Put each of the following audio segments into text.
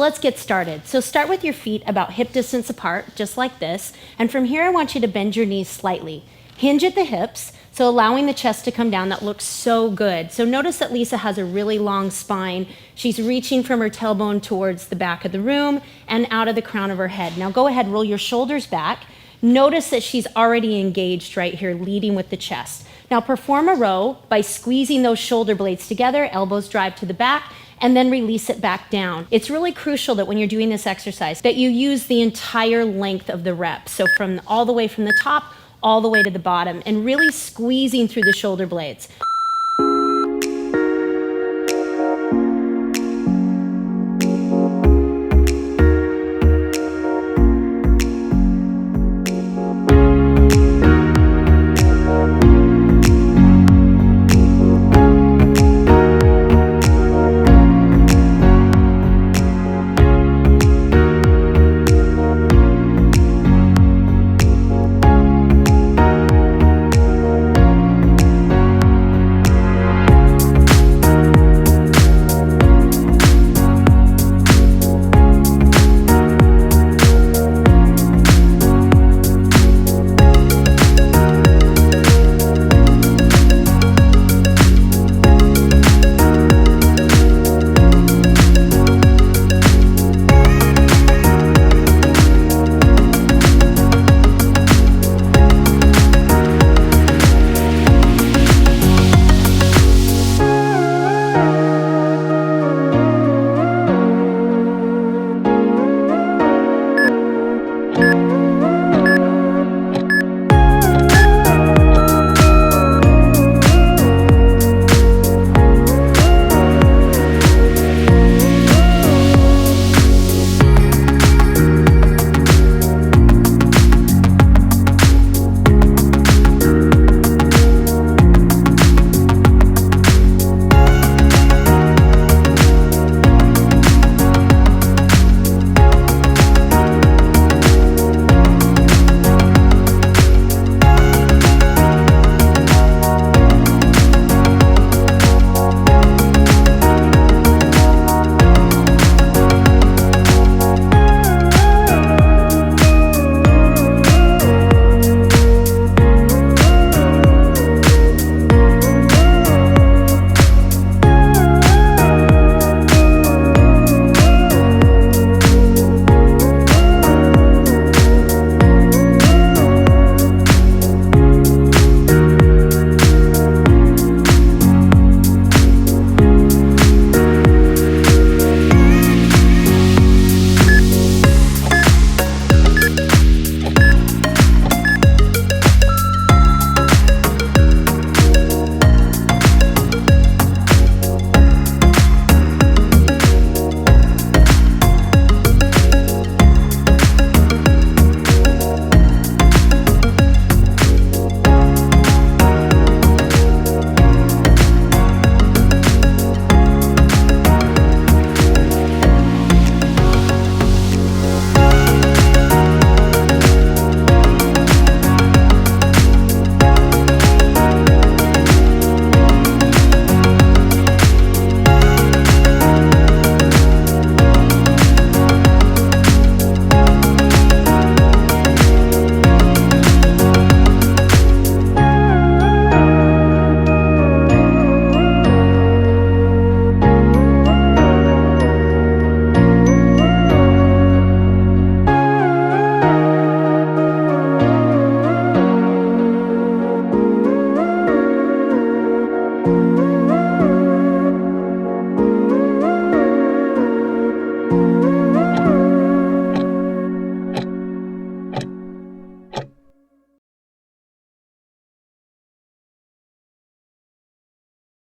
let's get started. So start with your feet about hip distance apart, just like this. And from here, I want you to bend your knees slightly. Hinge at the hips, so allowing the chest to come down. That looks so good. So notice that Lisa has a really long spine. She's reaching from her tailbone towards the back of the room and out of the crown of her head. Now go ahead, roll your shoulders back. Notice that she's already engaged right here, leading with the chest. Now perform a row by squeezing those shoulder blades together, elbows drive to the back, and then release it back down. It's really crucial that when you're doing this exercise, that you use the entire length of the rep. So from all the way from the top, all the way to the bottom, and really squeezing through the shoulder blades.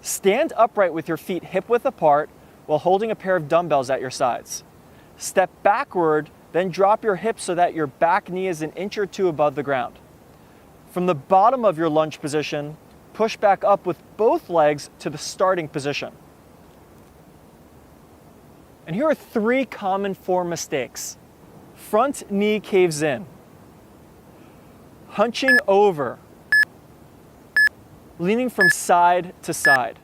Stand upright with your feet hip-width apart while holding a pair of dumbbells at your sides. Step backward, then drop your hips so that your back knee is an inch or two above the ground. From the bottom of your lunge position, push back up with both legs to the starting position. And here are 3 common form mistakes. Front knee caves in, hunching over, leaning from side to side.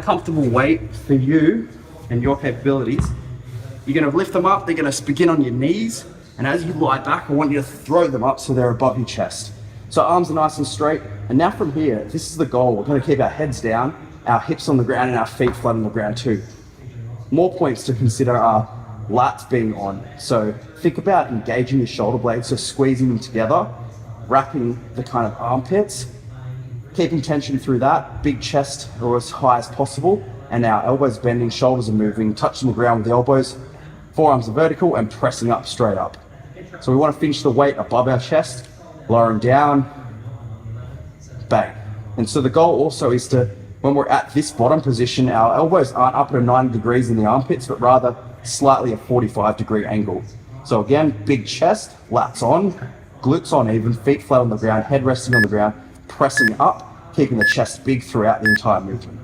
comfortable weight for you and your capabilities. You're gonna lift them up, they're gonna begin on your knees, and as you lie back, I want you to throw them up so they're above your chest. So arms are nice and straight, and now from here, this is the goal. We're gonna keep our heads down, our hips on the ground, and our feet flat on the ground too. More points to consider are lats being on. So think about engaging your shoulder blades, so squeezing them together, wrapping the kind of armpits, keeping tension through that, big chest or as high as possible, and our elbows bending, shoulders are moving, touching the ground with the elbows, forearms are vertical and pressing up straight up. So we want to finish the weight above our chest, lowering down, bang. And so the goal also is to, when we're at this bottom position, our elbows aren't up at a 90 degrees in the armpits, but rather slightly a 45-degree angle. So again, big chest, lats on, glutes on even, feet flat on the ground, head resting on the ground, pressing up, keeping the chest big throughout the entire movement.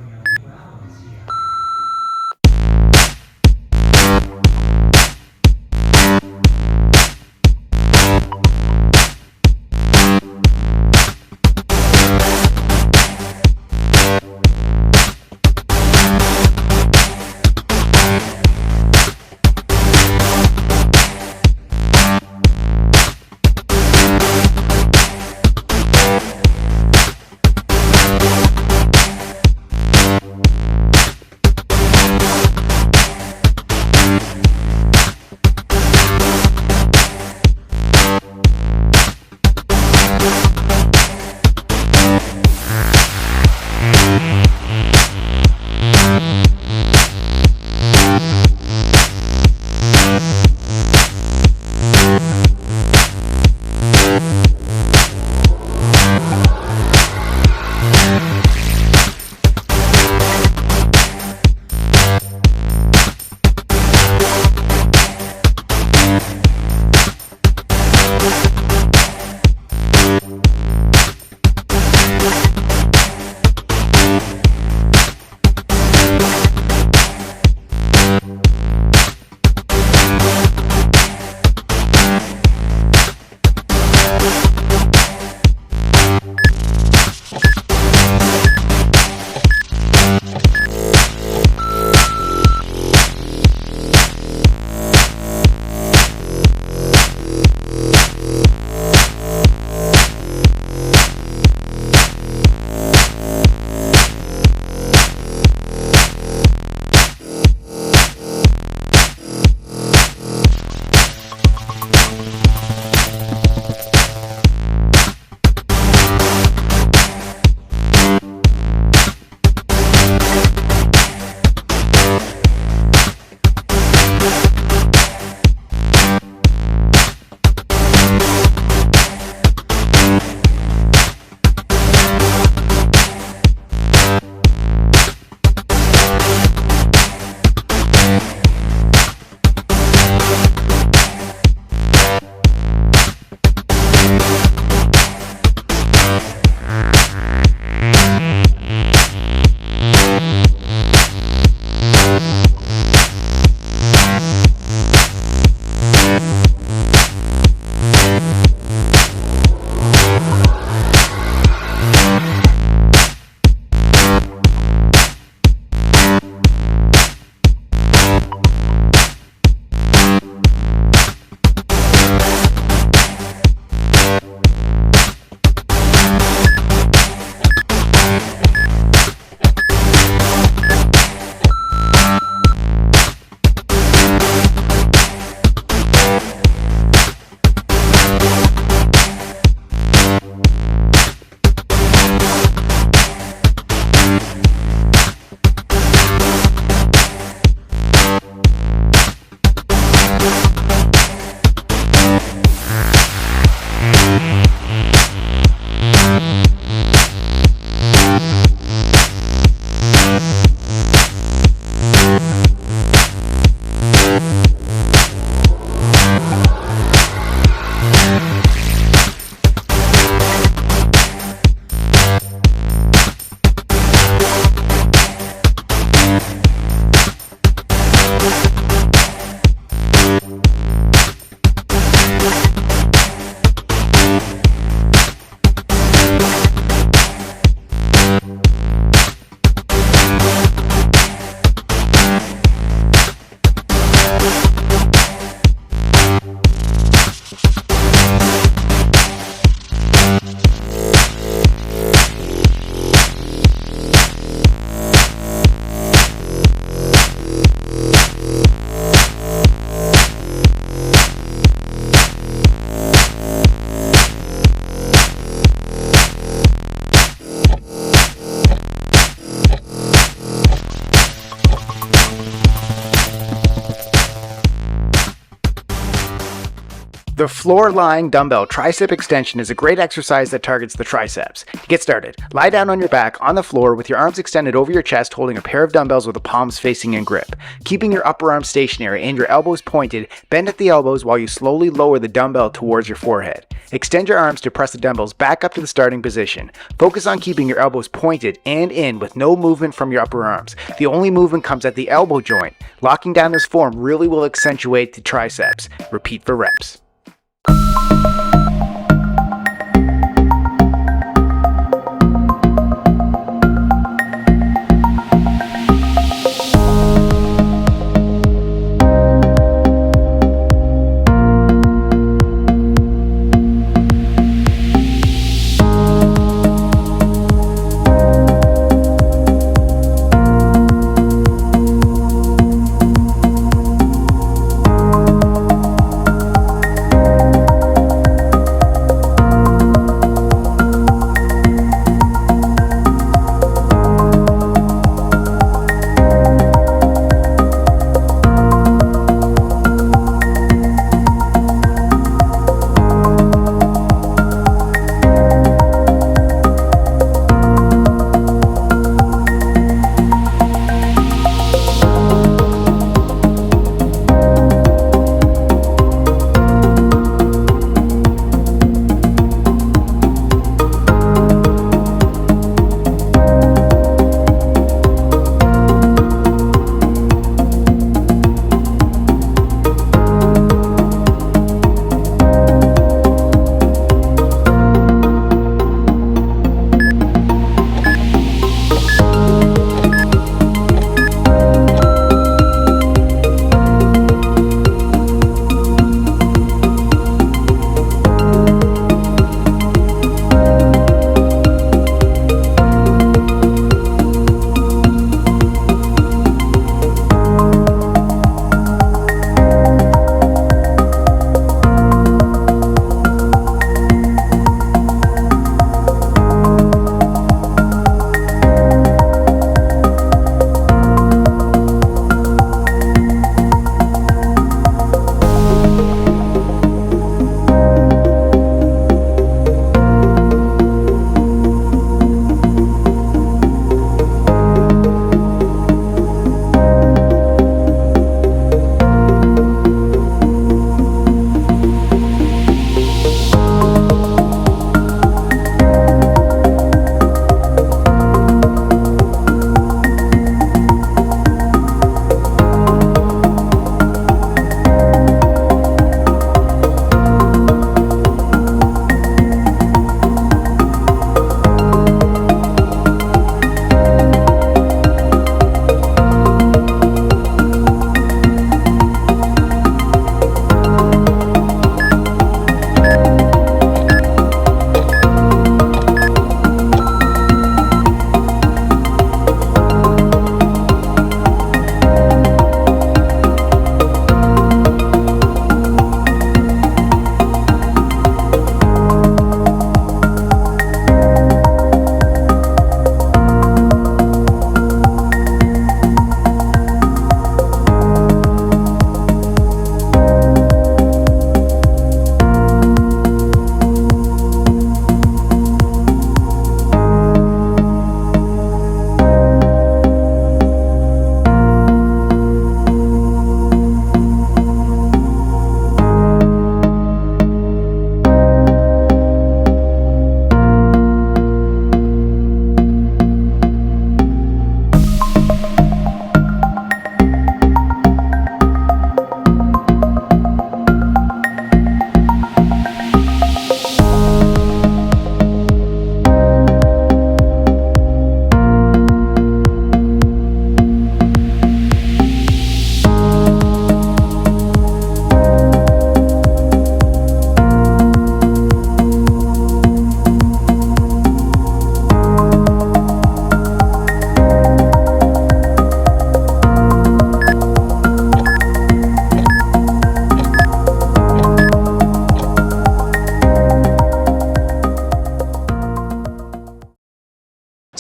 The floor-lying dumbbell tricep extension is a great exercise that targets the triceps. To get started, lie down on your back on the floor with your arms extended over your chest, holding a pair of dumbbells with the palms facing in grip. Keeping your upper arms stationary and your elbows pointed, bend at the elbows while you slowly lower the dumbbell towards your forehead. Extend your arms to press the dumbbells back up to the starting position. Focus on keeping your elbows pointed and in with no movement from your upper arms. The only movement comes at the elbow joint. Locking down this form really will accentuate the triceps. Repeat for reps.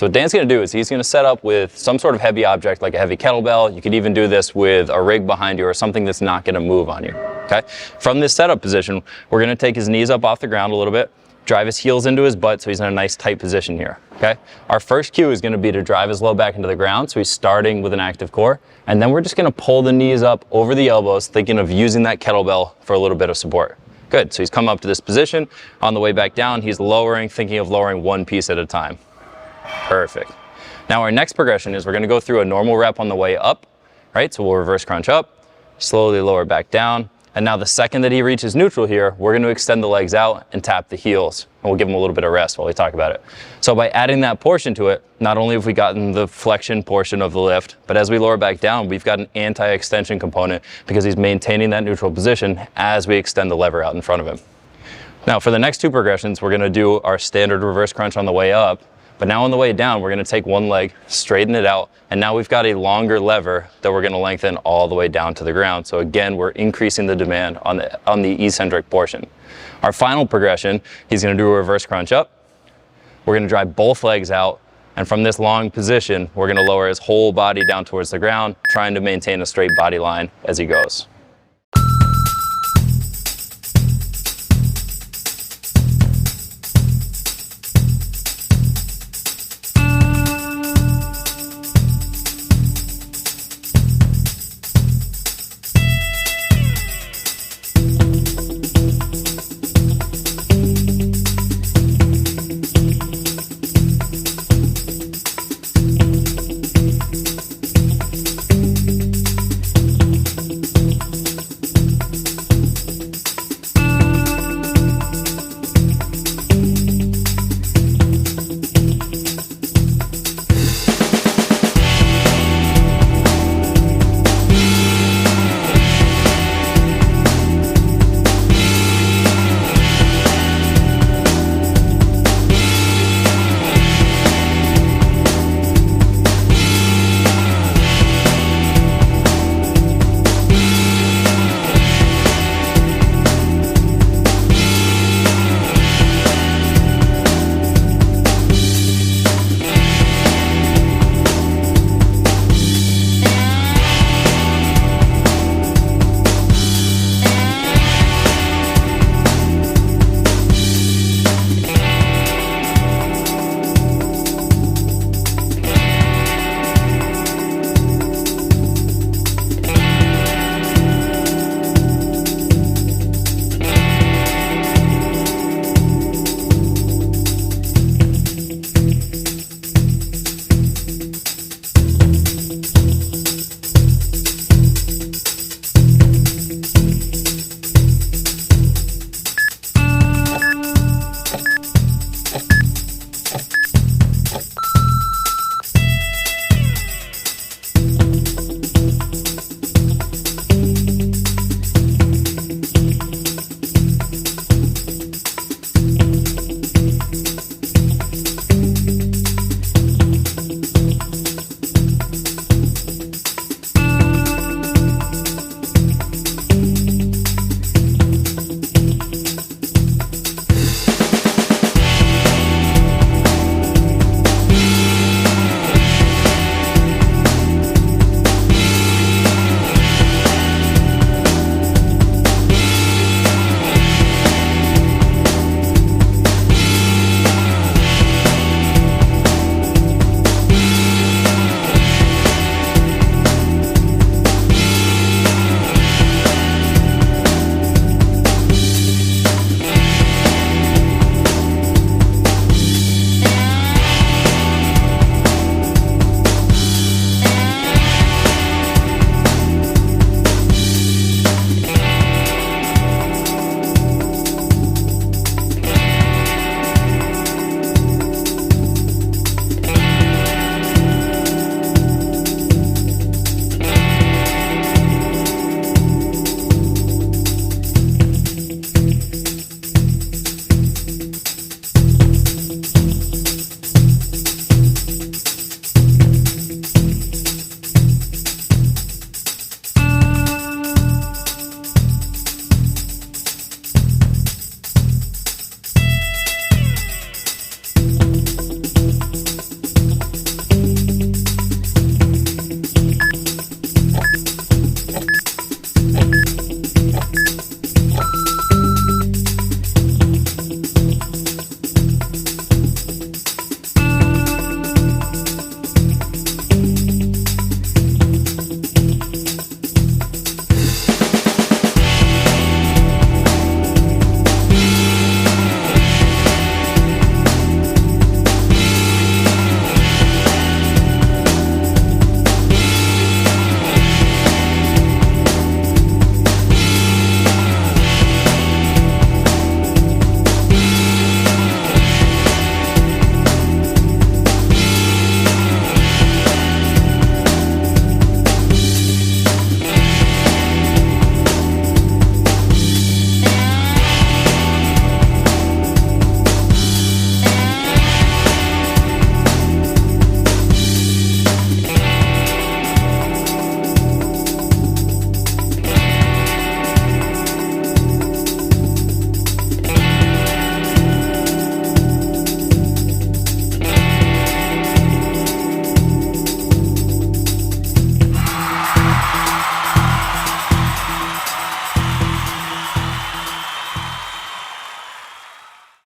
So what Dan's gonna do is he's gonna set up with some sort of heavy object, like a heavy kettlebell. You could even do this with a rig behind you or something that's not gonna move on you, okay? From this setup position, we're gonna take his knees up off the ground a little bit, drive his heels into his butt so he's in a nice tight position here, okay? Our first cue is gonna be to drive his low back into the ground, so he's starting with an active core, and then we're just gonna pull the knees up over the elbows, thinking of using that kettlebell for a little bit of support. Good, so he's come up to this position. On the way back down, he's lowering, thinking of lowering one piece at a time. Perfect. Now our next progression is we're gonna go through a normal rep on the way up, right? So we'll reverse crunch up, slowly lower back down. And now the second that he reaches neutral here, we're gonna extend the legs out and tap the heels. And we'll give him a little bit of rest while we talk about it. So by adding that portion to it, not only have we gotten the flexion portion of the lift, but as we lower back down, we've got an anti-extension component because he's maintaining that neutral position as we extend the lever out in front of him. Now for the next two progressions, we're gonna do our standard reverse crunch on the way up. But now on the way down, we're gonna take one leg, straighten it out, and now we've got a longer lever that we're gonna lengthen all the way down to the ground. So again, we're increasing the demand on the eccentric portion. Our final progression, he's gonna do a reverse crunch up. We're gonna drive both legs out, and from this long position, we're gonna lower his whole body down towards the ground, trying to maintain a straight body line as he goes.